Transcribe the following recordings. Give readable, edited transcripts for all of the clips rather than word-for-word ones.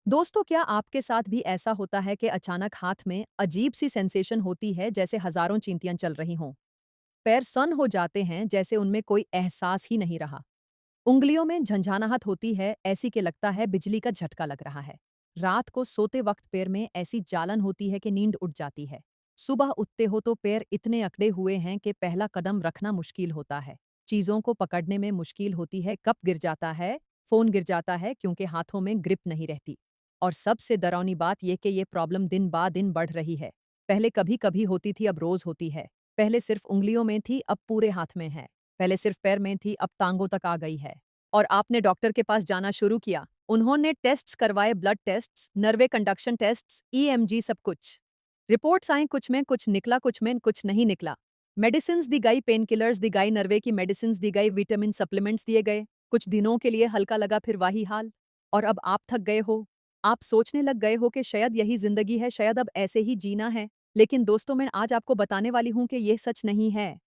दोस्तों, क्या आपके साथ भी ऐसा होता है कि अचानक हाथ में अजीब सी सेंसेशन होती है जैसे हजारों चींटियां चल रही हों? पैर सन हो जाते हैं जैसे उनमें कोई एहसास ही नहीं रहा। उंगलियों में झंझनाहट होती है, ऐसी कि लगता है बिजली का झटका लग रहा है। रात को सोते वक्त पैर में ऐसी जालन होती है कि नींद उड़ जाती है। सुबह उठते हो तो पैर इतने अकड़े हुए हैं कि पहला कदम रखना मुश्किल होता है। चीजों को पकड़ने में मुश्किल होती है, कप गिर जाता है, फोन गिर जाता है क्योंकि हाथों में ग्रिप नहीं रहती। और सबसे डरावनी बात यह कि ये प्रॉब्लम दिन बा दिन बढ़ रही है। पहले कभी कभी होती थी, अब रोज होती है। पहले सिर्फ उंगलियों में थी, अब पूरे हाथ में है। पहले सिर्फ पैर में थी, अब टांगों तक आ गई है। और आपने डॉक्टर के पास जाना शुरू किया। उन्होंने टेस्ट्स करवाए, blood tests, Norway conduction tests, EMG, सब कुछ। रिपोर्ट्स आई, कुछ में कुछ निकला, कुछ में कुछ नहीं निकला। मेडिसिन्स दी गई, पेन किलर्स दी गई, नर्वे की मेडिसिन्स दी गई, विटामिन सप्लीमेंट्स दिए गए। कुछ दिनों के लिए हल्का लगा, फिर वही हाल। और अब आप थक गए हो। आप सोचने लग गए हो कि शायद यही जिंदगी है, शायद अब ऐसे ही जीना है। लेकिन दोस्तों, मैं आज आपको बताने वाली हूं कि यह सच नहीं है।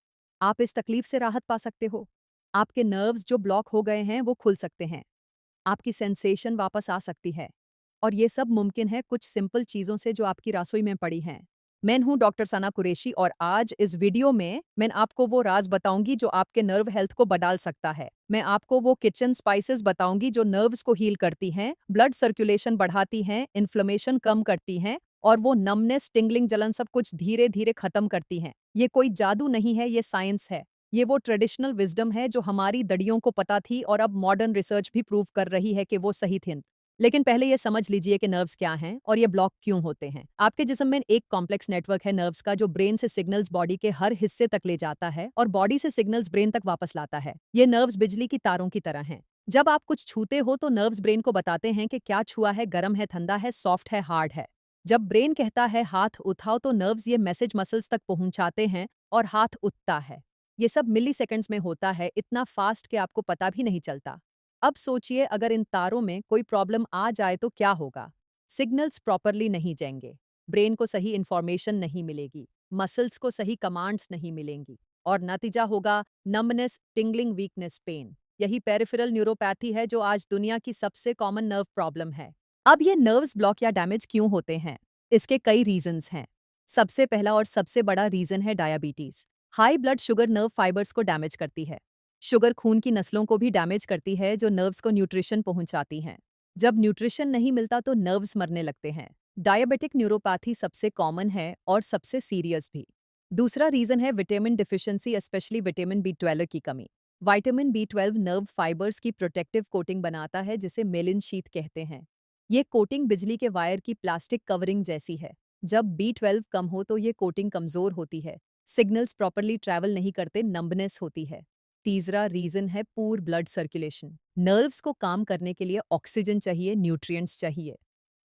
आप इस तकलीफ से राहत पा सकते हो। आपके नर्व्स जो ब्लॉक हो गए हैं वो खुल सकते हैं। आपकी सेंसेशन वापस आ सकती है। और ये सब मुमकिन है कुछ सिंपल चीज़ों से जो आपकी रसोई में पड़ी हैं। मैं हूँ डॉक्टर सना कुरैशी और आज इस वीडियो में मैं आपको वो राज बताऊंगी जो आपके नर्व हेल्थ को बदल सकता है। मैं आपको वो किचन स्पाइसेस बताऊंगी जो नर्व्स को हील करती हैं, ब्लड सर्कुलेशन बढ़ाती हैं, इन्फ्लेमेशन कम करती हैं और वो नमनेस, टिंगलिंग, जलन सब कुछ धीरे धीरे खत्म करती हैं। ये कोई जादू नहीं है, ये साइंस है। ये वो ट्रेडिशनल विजडम है जो हमारी दड़ियों को पता थी और अब मॉडर्न रिसर्च भी प्रूव कर रही है कि वो सही थी। लेकिन पहले ये समझ लीजिए कि नर्व्स क्या हैं और ये ब्लॉक क्यों होते हैं। आपके जिस्म में एक कॉम्प्लेक्स नेटवर्क है नर्व्स का जो ब्रेन से सिग्नल्स बॉडी के हर हिस्से तक ले जाता है और बॉडी से सिग्नल्स ब्रेन तक वापस लाता है। ये नर्व्स बिजली की तारों की तरह हैं। जब आप कुछ छूते हो तो नर्व्स ब्रेन को बताते हैं कि क्या छुआ है, गर्म है, ठंडा है, सॉफ्ट है, हार्ड है। जब ब्रेन कहता है हाथ उठाओ तो नर्व्स ये मैसेज मसल्स तक पहुंचाते हैं और हाथ उठता है। ये सब मिली सेकेंड्स में होता है, इतना फास्ट कि आपको पता भी नहीं चलता। अब सोचिए, अगर इन तारों में कोई प्रॉब्लम आ जाए तो क्या होगा। सिग्नल्स प्रॉपरली नहीं जाएंगे, ब्रेन को सही इंफॉर्मेशन नहीं मिलेगी, मसल्स को सही कमांड्स नहीं मिलेंगी और नतीजा होगा नमनेस, टिंगलिंग, वीकनेस, पेन। यही पेरिफेरल न्यूरोपैथी है जो आज दुनिया की सबसे कॉमन नर्व प्रॉब्लम है। अब ये नर्व्स ब्लॉक या डैमेज क्यों होते हैं? इसके कई रीजंस हैं। सबसे पहला और सबसे बड़ा रीजन है diabetes. High blood sugar nerve fibres को डैमेज करती है। शुगर खून की नसों को भी डैमेज करती है जो नर्व्स को न्यूट्रिशन पहुंचाती हैं। जब न्यूट्रिशन नहीं मिलता तो नर्व्स मरने लगते हैं। डायबिटिक न्यूरोपैथी सबसे कॉमन है और सबसे सीरियस भी। दूसरा रीजन है vitamin deficiency, specially vitamin B 12 की कमी। विटामिन बी 12 नर्व फाइबर्स की प्रोटेक्टिव कोटिंग बनाता है जिसे मेलिन शीथ कहते हैं। ये कोटिंग बिजली के वायर की प्लास्टिक कवरिंग जैसी है। जब बी 12 कम हो तो ये कोटिंग कमजोर होती है, सिग्नल्स प्रॉपरली ट्रैवल नहीं करते, नंबनेस होती है। तीसरा रीजन है पूर ब्लड सर्कुलेशन। नर्व्स को काम करने के लिए ऑक्सीजन चाहिए, न्यूट्रिएंट्स चाहिए।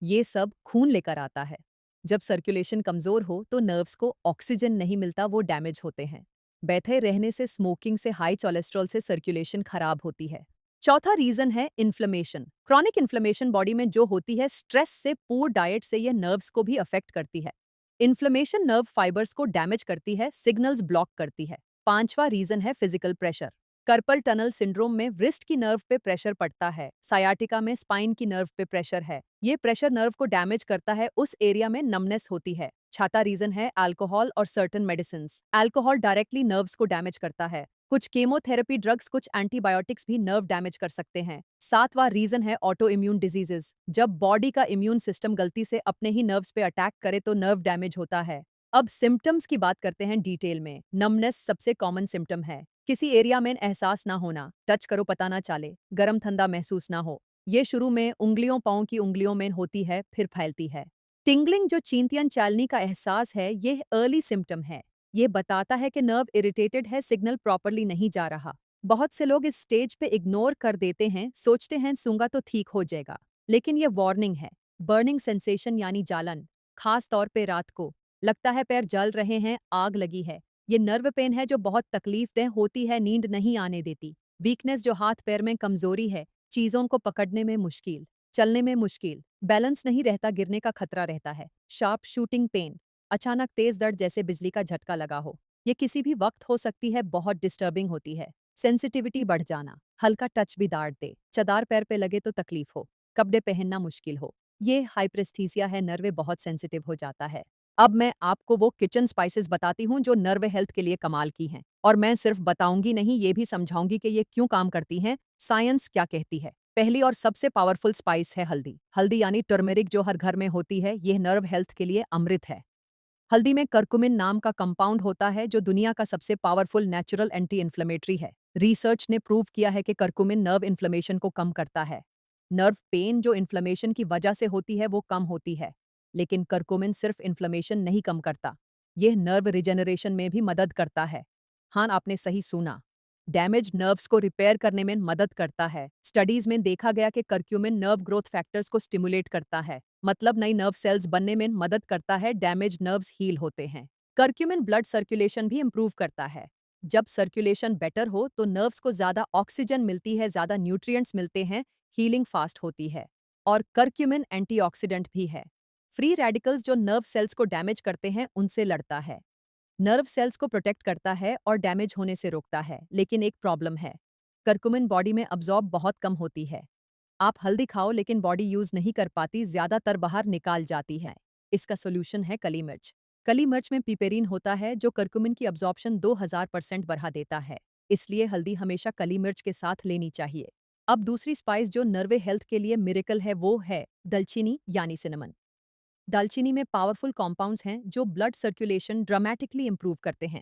ये सब खून लेकर आता है। जब सर्कुलेशन कमजोर हो तो नर्व्स को ऑक्सीजन नहीं मिलता, वो डैमेज होते हैं। बैठे रहने से, स्मोकिंग से, हाई कोलेस्ट्रॉल से सर्कुलेशन खराब होती है। चौथा रीजन है इन्फ्लेमेशन। क्रॉनिक इन्फ्लेमेशन बॉडी में जो होती है स्ट्रेस से, पूर डाइट से, यह नर्व्स को भी अफेक्ट करती है। इन्फ्लेमेशन नर्व फाइबर्स को डैमेज करती है, सिग्नल्स ब्लॉक करती है। पांचवा रीजन है physical pressure. Carpal tunnel syndrome में व्रिस्ट की नर्व पे प्रेशर पड़ता है, सायाटिका में स्पाइन की नर्व पे प्रेशर है। ये प्रेशर नर्व को डैमेज करता है, उस एरिया में नमनेस होती है। छठा रीजन है अल्कोहल और certain medicine. Alcohol directly nerves को डैमेज करता है। कुछ केमोथेरेपी ड्रग्स, कुछ एंटीबायोटिक्स भी नर्व डैमेज कर सकते हैं। सातवां रीजन है ऑटो इम्यून डिजीजेस। जब बॉडी का इम्यून सिस्टम गलती से अपने ही नर्व्स पे अटैक करे तो नर्व डैमेज होता है। अब सिम्टम्स की बात करते हैं डिटेल में। नमनेस सबसे कॉमन सिम्टम है। किसी एरिया में एहसास ना होना, टच करो पता ना चले, गरम ठंडा महसूस ना हो। ये शुरू में उंगलियों, पाँव की उंगलियों में होती है, फिर फैलती है। टिंगलिंग जो चींटियां चालनी का एहसास है, ये अर्ली सिम्टम है। ये बताता है कि नर्व इरिटेटेड है, सिग्नल प्रॉपरली नहीं जा रहा। बहुत से लोग इस स्टेज पे इग्नोर कर देते हैं, सोचते हैं सूंगा तो ठीक हो जाएगा। लेकिन ये वार्निंग है। बर्निंग सेंसेशन यानी जालन, खास तौर पे रात को। लगता है पैर जल रहे हैं, आग लगी है। ये नर्व पेन है जो बहुत तकलीफदेह होती है, नींद नहीं आने देती। वीकनेस जो हाथ पैर में कमजोरी है, चीजों को पकड़ने में मुश्किल, चलने में मुश्किल, बैलेंस नहीं रहता, गिरने का खतरा रहता है। शार्प शूटिंग पेन, अचानक तेज दर्द जैसे बिजली का झटका लगा हो। ये किसी भी वक्त हो सकती है, बहुत डिस्टर्बिंग होती है। सेंसिटिविटी बढ़ जाना, हल्का टच भी दाड़ दे, चदार पैर पे लगे तो तकलीफ हो, कपड़े पहनना मुश्किल हो, ये हाइपरेस्थीसिया है, नर्वे बहुत सेंसिटिव हो जाता है। अब मैं आपको वो किचन स्पाइसेस बताती हूँ जो नर्व हेल्थ के लिए कमाल की हैं। और मैं सिर्फ बताऊंगी नहीं, ये भी समझाऊंगी कि ये क्यों काम करती हैं, साइंस क्या कहती है। पहली और सबसे पावरफुल स्पाइस है हल्दी। हल्दी यानी टर्मेरिक जो हर घर में होती है, यह नर्व हेल्थ के लिए अमृत है। हल्दी में करकुमिन नाम का कंपाउंड होता है जो दुनिया का सबसे पावरफुल नेचुरल एंटी इन्फ्लेमेटरी है। रिसर्च ने प्रूव किया है कि करकुमिन नर्व इन्फ्लेमेशन को कम करता है। नर्व पेन जो इन्फ्लेमेशन की वजह से होती है वो कम होती है। लेकिन करकुमिन सिर्फ इन्फ्लेमेशन नहीं कम करता, यह नर्व रिजेनरेशन में भी मदद करता है। हाँ, आपने सही सुना। डैमेज नर्व्स को रिपेयर करने में मदद करता है। स्टडीज में देखा गया कि करक्यूमिन नर्व ग्रोथ फैक्टर्स को स्टिमुलेट करता है, मतलब नई नर्व सेल्स बनने में मदद करता है, डैमेज नर्व्स हील होते हैं। करक्यूमिन ब्लड सर्कुलेशन भी इंप्रूव करता है। जब सर्कुलेशन बेटर हो तो नर्व्स को ज्यादा ऑक्सीजन मिलती है, ज्यादा न्यूट्रिएंट्स मिलते हैं, हीलिंग फास्ट होती है। और करक्यूमिन एंटीऑक्सीडेंट भी है। फ्री रेडिकल्स जो नर्व सेल्स को डैमेज करते हैं उनसे लड़ता है। नर्व सेल्स को प्रोटेक्ट करता है और डैमेज होने से रोकता है। लेकिन एक प्रॉब्लम है, करकुमिन बॉडी में अब्जॉर्ब बहुत कम होती है। आप हल्दी खाओ लेकिन बॉडी यूज नहीं कर पाती, ज्यादातर बाहर निकाल जाती है। इसका सोल्यूशन है कली मिर्च। कली मिर्च में पिपेरिन होता है जो करकुमिन की अब्जॉर्प्शन 2000% बढ़ा देता है। इसलिए हल्दी हमेशा कली मिर्च के साथ लेनी चाहिए। अब दूसरी स्पाइस जो नर्वे हेल्थ के लिए मिरेकल है वो है दलचीनी यानी सिनेमन। दालचीनी में पावरफुल कॉम्पाउंड्स हैं जो ब्लड सर्कुलेशन ड्रामेटिकली इंप्रूव करते हैं।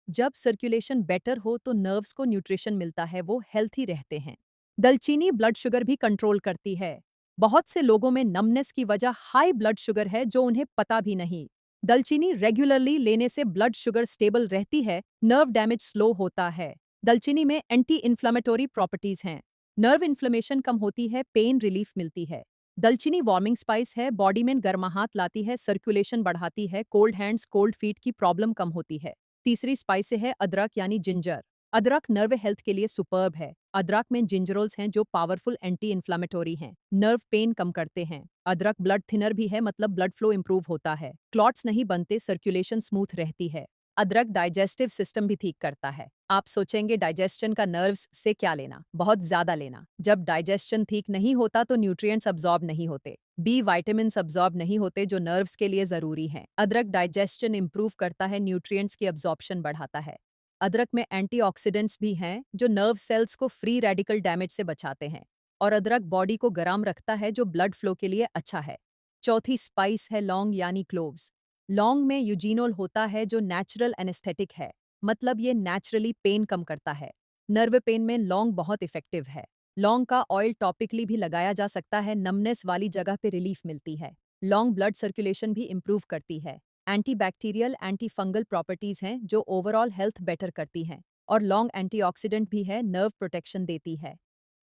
जब सर्कुलेशन बेटर हो तो नर्व्स को न्यूट्रिशन मिलता है, वो हेल्थी रहते हैं। दालचीनी ब्लड शुगर भी कंट्रोल करती है। बहुत से लोगों में नमनेस की वजह हाई ब्लड शुगर है जो उन्हें पता भी नहीं। दालचीनी रेगुलरली लेने से ब्लड शुगर स्टेबल रहती है, नर्व डैमेज स्लो होता है। दालचीनी में एंटी इन्फ्लेमेटोरी प्रॉपर्टीज हैं। नर्व इन्फ्लेमेशन कम होती है, पेन रिलीफ मिलती है। दालचीनी वार्मिंग स्पाइस है, बॉडी में गर्माहट लाती है, सर्कुलेशन बढ़ाती है, कोल्ड हैंड्स कोल्ड फीट की प्रॉब्लम कम होती है। तीसरी स्पाइस है अदरक यानी जिंजर। अदरक नर्व हेल्थ के लिए सुपर्ब है। अदरक में जिंजरोल्स हैं जो पावरफुल एंटी इन्फ्लेमेटोरी हैं, नर्व पेन कम करते हैं। अदरक ब्लड थिनर भी है, मतलब ब्लड फ्लो इंप्रूव होता है, क्लॉट्स नहीं बनते, सर्कुलेशन स्मूथ रहती है। अदरक डाइजेस्टिव सिस्टम भी ठीक करता है। आप सोचेंगे डाइजेशन का नर्व्स से क्या लेना, बहुत ज्यादा लेना। जब डाइजेशन ठीक नहीं होता तो न्यूट्रिएंट्स अब्सॉर्ब नहीं होते, बी वाइटामिन अब्सॉर्ब नहीं होते जो नर्व्स के लिए जरूरी हैं। अदरक डाइजेशन इंप्रूव करता है, न्यूट्रिएंट्स की अब्सॉर्प्शन बढ़ाता है। अदरक में एंटीऑक्सीडेंट्स भी हैं जो नर्व सेल्स को फ्री रेडिकल डैमेज से बचाते हैं। और अदरक बॉडी को गर्म रखता है जो ब्लड फ्लो के लिए अच्छा है। चौथी स्पाइस है लौंग यानी क्लोव्स। लौंग में यूजीनोल होता है जो नेचुरल एनेस्थेटिक है, मतलब ये नेचुरली पेन कम करता है। नर्व पेन में लौंग बहुत इफेक्टिव है। लौंग का ऑयल टॉपिकली भी लगाया जा सकता है, नमनेस वाली जगह पे रिलीफ मिलती है। लौंग ब्लड सर्कुलेशन भी इंप्रूव करती है। एंटीबैक्टीरियल एंटी फंगल प्रॉपर्टीज हैं जो ओवरऑल हेल्थ बेटर करती हैं। और लौंग एंटीऑक्सीडेंट भी है, नर्व प्रोटेक्शन देती है।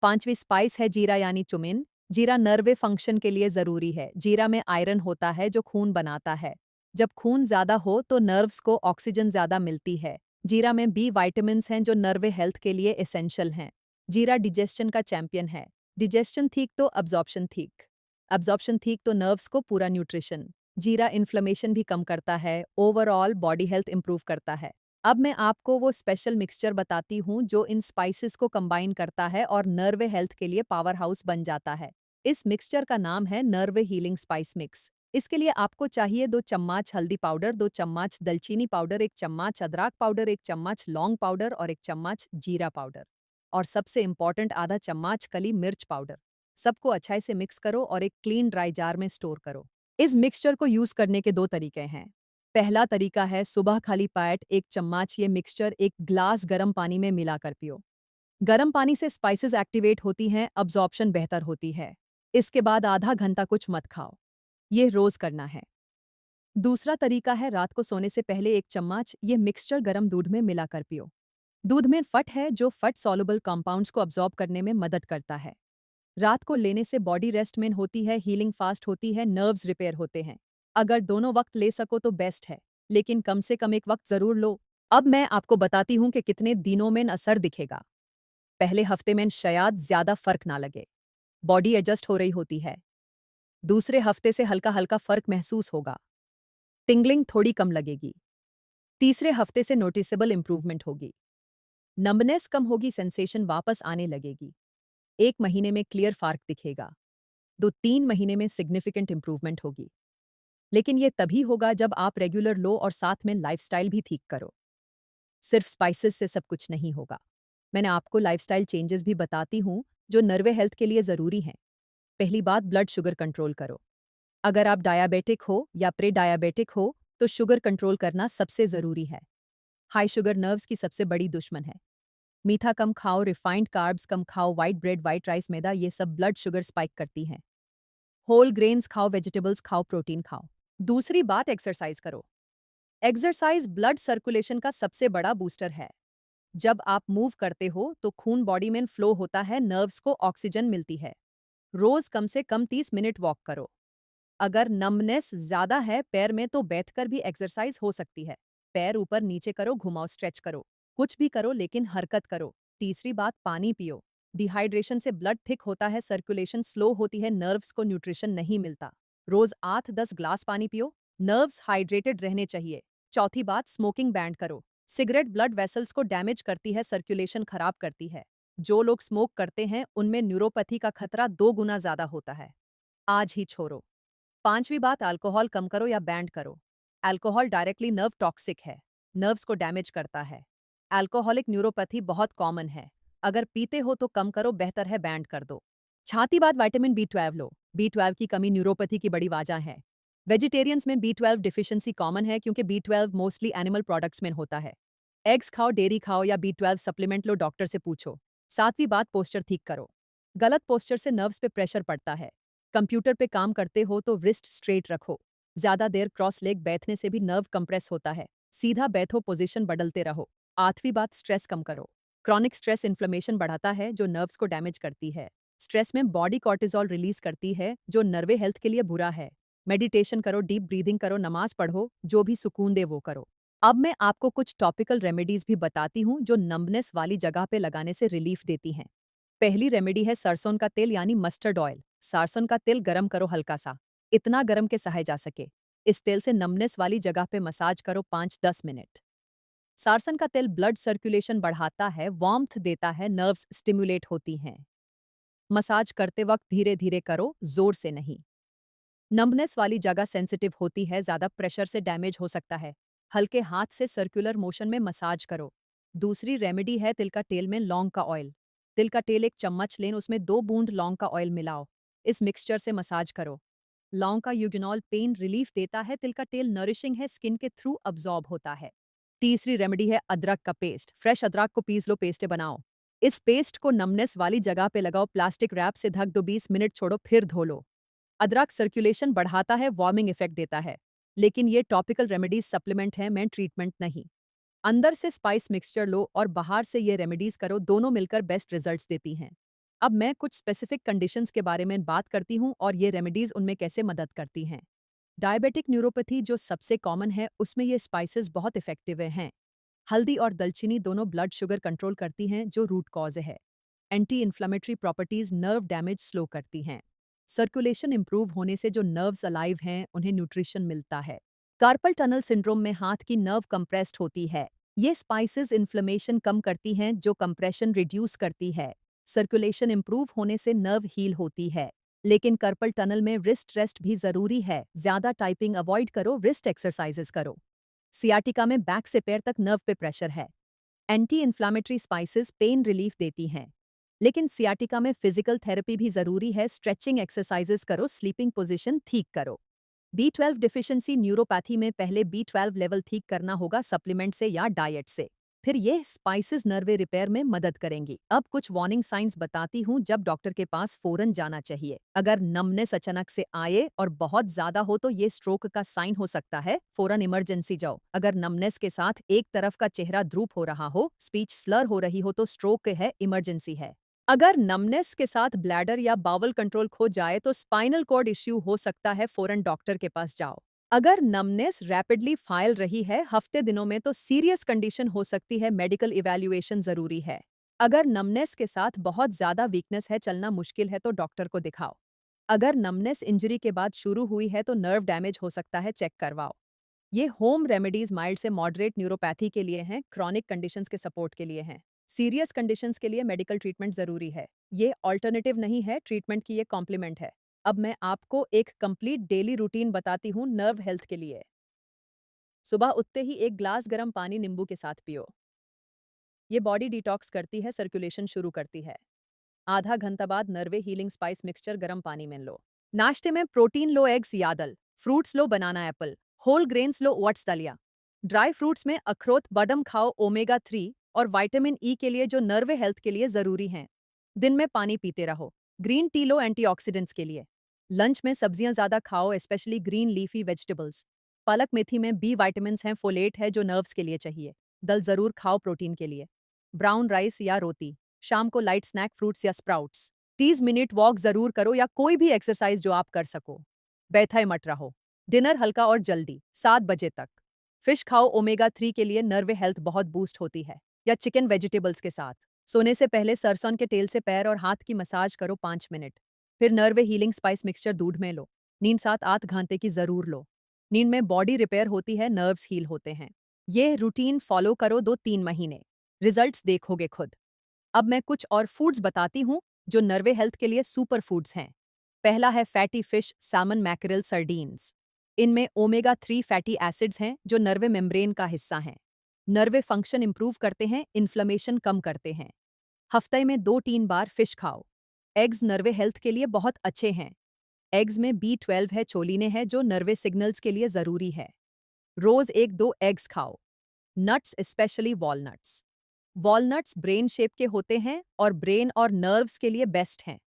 पांचवी स्पाइस है जीरा यानी चुमिन। जीरा नर्वे फंक्शन के लिए जरूरी है। जीरा में आयरन होता है जो खून बनाता है। जब खून ज्यादा हो तो नर्व्स को ऑक्सीजन ज्यादा मिलती है। जीरा में बी वाइटामिन्स हैं जो नर्वे हेल्थ के लिए एसेंशियल हैं। जीरा डिजेशन का चैंपियन है। डिजेशन ठीक तो अब्जॉर्प्शन ठीक, अब्जॉर्प्शन ठीक तो नर्व्स को पूरा न्यूट्रिशन। जीरा इन्फ्लेमेशन भी कम करता है, ओवरऑल बॉडी हेल्थ इंप्रूव करता है। अब मैं आपको वो स्पेशल मिक्सचर बताती हूँ जो इन स्पाइसेस को कंबाइन करता है और नर्वे हेल्थ के लिए पावर हाउस बन जाता है। इस मिक्सचर का नाम है नर्वे हीलिंग स्पाइस मिक्स। इसके लिए आपको चाहिए 2 चम्मच हल्दी पाउडर, 2 चम्मच दालचीनी पाउडर, 1 चम्मच अदरक पाउडर, 1 चम्मच लौंग पाउडर और 1 चम्मच जीरा पाउडर। और सबसे इम्पॉर्टेंट आधा चम्मच कली मिर्च पाउडर। सबको अच्छे से मिक्स करो और एक क्लीन ड्राई जार में स्टोर करो। इस मिक्सचर को यूज करने के 2 तरीके हैं। पहला तरीका है सुबह खाली पेट 1 चम्मच ये मिक्सचर 1 ग्लास गर्म पानी में मिलाकर पियो। गर्म पानी से स्पाइसेस एक्टिवेट होती हैं, अब्जॉर्प्शन बेहतर होती है। इसके बाद आधा घंटा कुछ मत खाओ। ये रोज करना है। दूसरा तरीका है रात को सोने से पहले 1 चम्मच ये मिक्सचर गर्म दूध में मिलाकर पियो। दूध में फट है जो फट सॉल्युबल कंपाउंड्स को अब्जॉर्ब करने में मदद करता है। रात को लेने से बॉडी रेस्ट में होती है, हीलिंग फास्ट होती है, नर्व्स रिपेयर होते हैं। अगर दोनों वक्त ले सको तो बेस्ट है, लेकिन कम से कम एक वक्त जरूर लो। अब मैं आपको बताती हूँ कि कितने दिनों में असर दिखेगा। पहले हफ्ते में शायद ज्यादा फर्क ना लगे, बॉडी एडजस्ट हो रही होती है। दूसरे हफ्ते से हल्का हल्का फर्क महसूस होगा, टिंगलिंग थोड़ी कम लगेगी। तीसरे हफ्ते से नोटिसेबल इंप्रूवमेंट होगी, नंबनेस कम होगी, सेंसेशन वापस आने लगेगी। 1 महीने में क्लियर फर्क दिखेगा। 2-3 महीने में सिग्निफिकेंट इंप्रूवमेंट होगी। लेकिन ये तभी होगा जब आप रेगुलर लो और साथ में लाइफस्टाइल भी ठीक करो। सिर्फ स्पाइसेस से सब कुछ नहीं होगा। मैंने आपको लाइफस्टाइल चेंजेस भी बताती हूँ जो नर्वे हेल्थ के लिए ज़रूरी हैं। पहली बात, ब्लड शुगर कंट्रोल करो। अगर आप डायबिटिक हो या प्री डायबिटिक हो तो शुगर कंट्रोल करना सबसे ज़रूरी है। हाई शुगर नर्व्स की सबसे बड़ी दुश्मन है। मीठा कम खाओ, रिफाइंड कार्ब्स कम खाओ, वाइट ब्रेड, वाइट राइस, मैदा, ये सब ब्लड शुगर स्पाइक करती हैं। होल ग्रेन्स खाओ, वेजिटेबल्स खाओ, प्रोटीन खाओ। दूसरी बात, एक्सरसाइज करो। एक्सरसाइज ब्लड सर्कुलेशन का सबसे बड़ा बूस्टर है। जब आप मूव करते हो तो खून बॉडी में फ्लो होता है, नर्व्स को ऑक्सीजन मिलती है। रोज कम से कम 30 मिनट वॉक करो। अगर नमनेस ज्यादा है पैर में तो बैठकर भी एक्सरसाइज हो सकती है। पैर ऊपर नीचे करो, घुमाओ, स्ट्रेच करो, कुछ भी करो लेकिन हरकत करो। तीसरी बात, पानी पियो। डिहाइड्रेशन से ब्लड थिक होता है, सर्कुलेशन स्लो होती है, नर्व्स को न्यूट्रिशन नहीं मिलता। रोज 8-10 ग्लास पानी पियो, नर्व्स हाइड्रेटेड रहने चाहिए। चौथी बात, स्मोकिंग बैंड करो। सिगरेट ब्लड वेसल्स को डैमेज करती है, सर्कुलेशन खराब करती है। जो लोग स्मोक करते हैं उनमें न्यूरोपैथी का खतरा 2 गुना ज्यादा होता है। आज ही छोड़ो। पांचवी बात, अल्कोहल कम करो या बैंड करो। अल्कोहल डायरेक्टली नर्व टॉक्सिक है, नर्व्स को डैमेज करता है। अल्कोहलिक न्यूरोपैथी बहुत कॉमन है। अगर पीते हो तो कम करो, बेहतर है बैंड कर दो। छाती बात, विटामिन B12 लो। B12 की कमी न्यूरोपैथी की बड़ी वजह है। वेजिटेरियंस में B12 डिफिशिएंसी कॉमन है क्योंकि B12 मोस्टली एनिमल प्रोडक्ट्स में होता है। एग्स खाओ, डेयरी खाओ या B12 सप्लीमेंट लो, डॉक्टर से पूछो। सातवीं बात, पोस्चर ठीक करो। गलत पोस्चर से नर्व्स पे प्रेशर पड़ता है। कंप्यूटर पे काम करते हो तो रिस्ट स्ट्रेट रखो। ज्यादा देर क्रॉस लेग बैठने से भी नर्व कंप्रेस होता है। सीधा बैठो, पोजीशन बदलते रहो। आठवीं बात, स्ट्रेस कम करो। क्रॉनिक स्ट्रेस इन्फ्लेमेशन बढ़ाता है जो नर्व्स को डैमेज करती है। स्ट्रेस में बॉडी कॉर्टिसोल रिलीज करती है जो नर्वे हेल्थ के लिए बुरा है। मेडिटेशन करो, डीप ब्रीदिंग करो, नमाज पढ़ो, जो भी सुकून दे वो करो। अब मैं आपको कुछ टॉपिकल रेमेडीज भी बताती हूँ जो नंबनेस वाली जगह पे लगाने से रिलीफ देती हैं। पहली रेमेडी है सरसों का तेल यानी मस्टर्ड ऑयल। सरसों का तेल गरम करो हल्का सा, इतना गरम के सहे जा सके। इस तेल से नमनेस वाली जगह पे मसाज करो 5-10 मिनट। सरसों का तेल ब्लड सर्कुलेशन बढ़ाता है, वार्मथ देता है, नर्व्स स्टिमुलेट होती हैं। मसाज करते वक्त धीरे धीरे करो, जोर से नहीं। नंबनेस वाली जगह सेंसिटिव होती है, ज्यादा प्रेशर से डैमेज हो सकता है। हल्के हाथ से सर्कुलर मोशन में मसाज करो। दूसरी रेमेडी है तिल का तेल में लौंग का ऑयल। तिल का तेल 1 चम्मच लें, उसमें 2 बूंद लौंग का ऑयल मिलाओ। इस मिक्सचर से मसाज करो। लौंग का यूजनॉल पेन रिलीफ देता है, तिल का तेल नरिशिंग है, स्किन के थ्रू अब्जॉर्ब होता है। तीसरी रेमेडी है अदरक का पेस्ट। फ्रेश अदरक को पीस लो, पेस्ट बनाओ। इस पेस्ट को नमनेस वाली जगह पे लगाओ, प्लास्टिक रैप से ढक दो, 20 मिनट छोड़ो, फिर धो लो। अदरक सर्कुलेशन बढ़ाता है, वार्मिंग इफेक्ट देता है। लेकिन ये टॉपिकल रेमेडीज सप्लीमेंट है, मैं ट्रीटमेंट नहीं। अंदर से स्पाइस मिक्सचर लो और बाहर से ये रेमेडीज करो, दोनों मिलकर बेस्ट रिजल्ट्स देती हैं। अब मैं कुछ स्पेसिफिक कंडीशंस के बारे में बात करती हूँ और ये रेमेडीज उनमें कैसे मदद करती हैं। डायबिटिक न्यूरोपैथी जो सबसे कॉमन है उसमें ये स्पाइसेस बहुत इफेक्टिव हैं। हल्दी और दालचीनी दोनों ब्लड शुगर कंट्रोल करती हैं जो रूट कॉज है। Anti inflammatory properties nerve damage slow करती हैं। सर्कुलेशन इंप्रूव होने से जो नर्व्स अलाइव हैं उन्हें न्यूट्रिशन मिलता है। कार्पल टनल सिंड्रोम में हाथ की नर्व कंप्रेस्ड होती है। ये स्पाइसेस इन्फ्लेमेशन कम करती हैं जो कंप्रेशन रिड्यूस करती है। सर्कुलेशन इंप्रूव होने से नर्व हील होती है। लेकिन कार्पल टनल में रिस्ट रेस्ट भी जरूरी है, ज्यादा टाइपिंग अवॉइड करो, रिस्ट एक्सरसाइजेस करो। सियाटिका में बैक से पैर तक नर्व पे प्रेशर है। Anti inflammatory spices pain relief देती हैं। लेकिन सियाटिका में फिजिकल थेरेपी भी जरूरी है, स्ट्रेचिंग एक्सरसाइजेस करो, स्लीपिंग पोजीशन ठीक करो। B12 डिफिशिएंसी न्यूरोपैथी में पहले B12 लेवल ठीक करना होगा सप्लीमेंट से या डाइट से। फिर ये स्पाइसेस नर्वे रिपेयर में मदद करेंगी। अब कुछ वार्निंग साइंस बताती हूँ जब डॉक्टर के पास फौरन जाना चाहिए। अगर नमनेस अचानक से आए और बहुत ज्यादा हो तो ये स्ट्रोक का साइन हो सकता है, फौरन इमरजेंसी जाओ। अगर नमनेस के साथ एक तरफ का चेहरा ड्रूप हो रहा हो, स्पीच स्लर हो रही हो तो स्ट्रोक है, इमरजेंसी है। अगर नमनेस के साथ ब्लैडर या बावल कंट्रोल खो जाए तो स्पाइनल कॉर्ड इश्यू हो सकता है, फौरन डॉक्टर के पास जाओ। अगर नमनेस रैपिडली फैल रही है हफ्ते दिनों में तो सीरियस कंडीशन हो सकती है, मेडिकल इवैल्यूएशन जरूरी है। अगर नमनेस के साथ बहुत ज्यादा वीकनेस है, चलना मुश्किल है तो डॉक्टर को दिखाओ। अगर नमनेस इंजरी के बाद शुरू हुई है तो नर्व डैमेज हो सकता है, चेक करवाओ। ये होम रेमेडीज माइल्ड से मॉडरेट न्यूरोपैथी के लिए हैं, क्रॉनिक कंडीशंस के सपोर्ट के लिए हैं। सीरियस कंडीशंस के लिए मेडिकल ट्रीटमेंट जरूरी है। ये ऑल्टरनेटिव नहीं है, ट्रीटमेंट की ये कॉम्प्लीमेंट है। अब मैं आपको एक कंप्लीट डेली रूटीन बताती हूँ नर्व हेल्थ के लिए। सुबह उठते ही एक ग्लास गर्म पानी नींबू के साथ पियो। ये बॉडी डिटॉक्स करती है, सर्कुलेशन शुरू करती है। आधा घंटा बाद नर्वे हीलिंग स्पाइस मिक्सचर गर्म पानी में लो। नाश्ते में प्रोटीन लो, एग्स या दल, फ्रूट्स लो, बनाना एप्पल, होल ग्रेन्स लो, ओट्स दलिया। ड्राई फ्रूट्स में अखरोट बादाम खाओ, ओमेगा 3 और विटामिन ई के लिए जो नर्वे हेल्थ के लिए जरूरी हैं। दिन में पानी पीते रहो। ग्रीन टी लो एंटीऑक्सीडेंट्स के लिए। लंच में सब्जियां ज्यादा खाओ, स्पेशली ग्रीन लीफी वेजिटेबल्स। पालक मेथी में बी विटामिन हैं, फोलेट है जो नर्व्स के लिए चाहिए। दल जरूर खाओ प्रोटीन के लिए। ब्राउन राइस या रोटी। शाम को लाइट स्नैक, फ्रूट्स या स्प्राउट्स। 30 मिनट वॉक जरूर करो या कोई भी एक्सरसाइज जो आप कर सको। बैठे मत रहो। डिनर हल्का और जल्दी 7 बजे तक। फिश खाओ, ओमेगा 3 के लिए नर्वे हेल्थ बहुत बूस्ट होती है। या चिकन वेजिटेबल्स के साथ। सोने से पहले सरसों के तेल से पैर और हाथ की मसाज करो 5 मिनट। फिर नर्वे हीलिंग स्पाइस मिक्सचर दूध में लो। नींद 7-8 घंटे की जरूर लो। नींद में बॉडी रिपेयर होती है, नर्व्स हील होते हैं। ये रूटीन फॉलो करो 2-3 महीने। रिजल्ट्स देखोगे खुद। अब मैं कुछ और फूड्स बताती हूँ जो नर्वे हेल्थ के लिए सुपर फूड्स हैं। पहला है फैटी फिश, सैमन, मैकरेल, सर्डीन्स। इनमें ओमेगा 3 फैटी एसिड्स हैं जो नर्वे मेम्ब्रेन का हिस्सा हैं। नर्वे फंक्शन इंप्रूव करते हैं, इन्फ्लेमेशन कम करते हैं। हफ्ते में 2-3 बार फिश खाओ। एग्स नर्वे हेल्थ के लिए बहुत अच्छे हैं। एग्स में B12 है, चोलिने है जो नर्वे सिग्नल्स के लिए जरूरी है। रोज 1-2 एग्स खाओ। Nuts, specially walnuts. Walnuts brain shape के होते हैं और ब्रेन और नर्व्स के लिए बेस्ट हैं।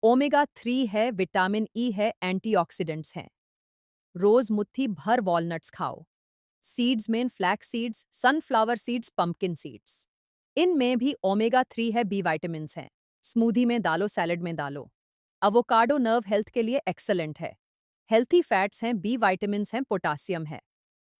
ओमेगा 3 है, विटामिन ई है, एंटीऑक्सीडेंट्स हैं। रोज मुट्ठी भर वॉलनट्स खाओ। सीड्स में flax seeds, sunflower seeds, pumpkin seeds. इनमें भी ओमेगा 3 है, बी विटामिन्स हैं। स्मूदी में डालो, सैलेड में डालो। अवोकाडो नर्व हेल्थ के लिए एक्सलेंट है। हेल्थी फैट्स हैं, बी विटामिन्स हैं, पोटासियम है।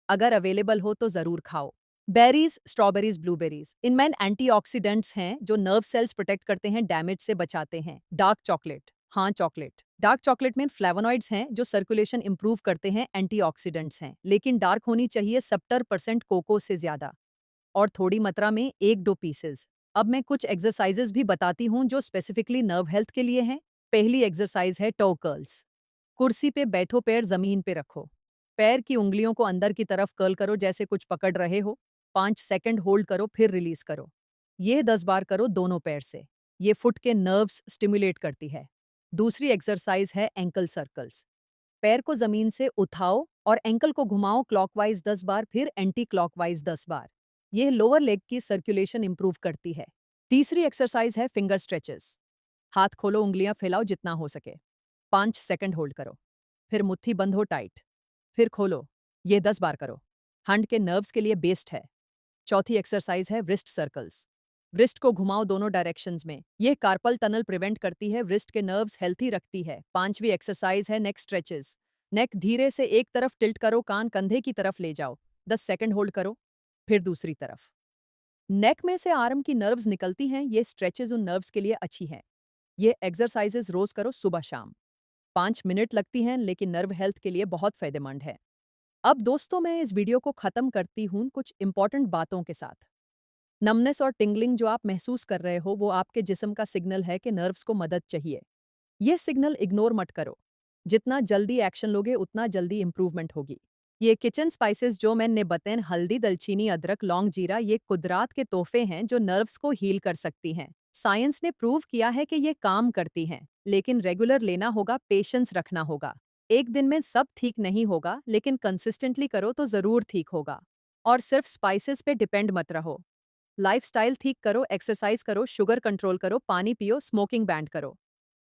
अगर अवेलेबल हो तो जरूर खाओ। बेरीज, स्ट्रॉबेरीज, ब्लूबेरीज, इनमें एंटीऑक्सीडेंट्स हैं जो नर्व सेल्स प्रोटेक्ट करते हैं, डैमेज से बचाते हैं। डार्क चॉकलेट, हाँ चॉकलेट। डार्क चॉकलेट में फ्लेवोनॉइड्स हैं जो सर्कुलेशन इंप्रूव करते हैं, एंटीऑक्सीडेंट्स हैं, लेकिन डार्क होनी चाहिए 70% कोको से ज्यादा। और थोड़ी मात्रा में 1-2 पीसेस। अब मैं कुछ एक्सरसाइजेज भी बताती हूँ जो स्पेसिफिकली नर्व हेल्थ के लिए हैं। पहली एक्सरसाइज है टो कर्ल्स। कुर्सी पे बैठो, पैर जमीन पे रखो। पैर की उंगलियों को अंदर की तरफ कर्ल करो जैसे कुछ पकड़ रहे हो। 5 सेकंड होल्ड करो, फिर रिलीज करो। ये 10 बार करो दोनों पैर से। ये फुट के नर्व्स स्टिमुलेट करती है। दूसरी एक्सरसाइज है एंकल सर्कल्स। पैर को जमीन से उठाओ और एंकल को घुमाओ क्लॉकवाइज 10 बार, फिर एंटी क्लॉकवाइज 10 बार। यह लोअर लेग की सर्कुलेशन इंप्रूव करती है। तीसरी एक्सरसाइज है फिंगर स्ट्रेचेस। हाथ खोलो, उंगलियां फैलाओ जितना हो सके। 5 सेकंड होल्ड करो। फिर मुट्ठी बंद हो टाइट। फिर खोलो। ये 10 बार करो। हैंड के नर्व्स के लिए बेस्ट है। चौथी एक्सरसाइज है रिस्ट सर्कल्स। रिस्ट को घुमाओ दोनों डायरेक्शंस में। यह कार्पल टनल प्रिवेंट करती है, रिस्ट के नर्व्स हेल्थी रखती है। पांचवी एक्सरसाइज है नेक स्ट्रेचेस। नेक धीरे से एक तरफ टिल्ट करो, कान कंधे की तरफ ले जाओ। 10 सेकंड होल्ड करो। फिर दूसरी तरफ। नेक में से आर्म की नर्व्स निकलती हैं, ये स्ट्रेचेस उन नर्व्स के लिए अच्छी हैं। ये एक्सरसाइजेस रोज करो, सुबह शाम। 5 मिनट लगती हैं लेकिन नर्व हेल्थ के लिए बहुत फायदेमंद है। अब दोस्तों मैं इस वीडियो को खत्म करती हूँ कुछ इंपॉर्टेंट बातों के साथ। नमनेस और टिंगलिंग जो आप महसूस कर रहे हो वो आपके जिस्म का सिग्नल है कि नर्व्स को मदद चाहिए। ये सिग्नल इग्नोर मत करो। जितना जल्दी एक्शन लोगे उतना जल्दी इंप्रूवमेंट होगी। ये किचन स्पाइसेस जो मैंने बताए, हल्दी, दालचीनी, अदरक, लौंग, जीरा, ये कुदरत के तोहफे हैं जो नर्व्स को हील कर सकती हैं। साइंस ने प्रूव किया है कि ये काम करती हैं, लेकिन रेगुलर लेना होगा, पेशेंस रखना होगा। एक दिन में सब ठीक नहीं होगा लेकिन कंसिस्टेंटली करो तो जरूर ठीक होगा। और सिर्फ स्पाइसेस पे डिपेंड मत रहो। लाइफस्टाइल ठीक करो, एक्सरसाइज करो, शुगर कंट्रोल करो, पानी पियो, स्मोकिंग बैंड करो।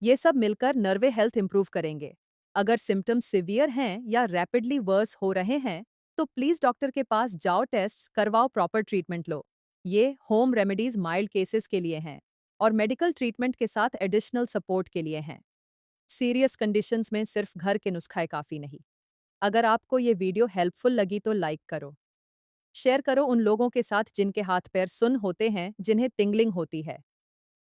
ये सब मिलकर नर्वे हेल्थ इंप्रूव करेंगे। अगर सिम्टम्स सिवियर हैं या रैपिडली वर्स हो रहे हैं तो प्लीज डॉक्टर के पास जाओ, टेस्ट करवाओ, प्रॉपर ट्रीटमेंट लो। ये होम रेमेडीज माइल्ड केसेस के लिए हैं और मेडिकल ट्रीटमेंट के साथ एडिशनल सपोर्ट के लिए हैं। सीरियस कंडीशंस में सिर्फ घर के नुस्खे काफ़ी नहीं। अगर आपको ये वीडियो हेल्पफुल लगी तो लाइक करो, शेयर करो उन लोगों के साथ जिनके हाथ पैर सुन होते हैं, जिन्हें टिंगलिंग होती है।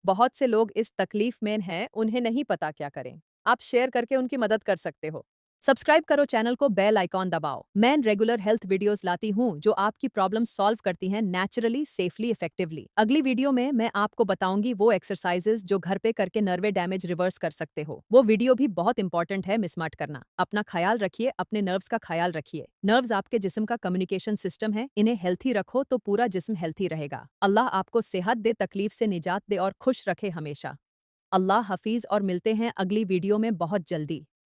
बहुत से लोग इस तकलीफ में हैं, उन्हें नहीं पता क्या करें। आप शेयर करके उनकी मदद कर सकते हो। सब्सक्राइब करो चैनल को, बेल आइकॉन दबाओ। मैं रेगुलर हेल्थ वीडियोस लाती हूँ जो आपकी प्रॉब्लम सॉल्व करती हैं नेचुरली, सेफली, इफेक्टिवली। अगली वीडियो में मैं आपको बताऊंगी वो एक्सरसाइजेज जो घर पे करके नर्वे डैमेज रिवर्स कर सकते हो। वो वीडियो भी बहुत इंपॉर्टेंट है, मिस मत करना। अपना ख्याल रखिए, अपने नर्व्स का ख्याल रखिए। नर्व्स आपके जिस्म का कम्युनिकेशन सिस्टम है, इन्हें हेल्थी रखो तो पूरा जिस्म हेल्थी रहेगा। अल्लाह आपको सेहत दे, तकलीफ से निजात दे और खुश रखे हमेशा। अल्लाह हाफिज और मिलते हैं अगली वीडियो में बहुत जल्दी।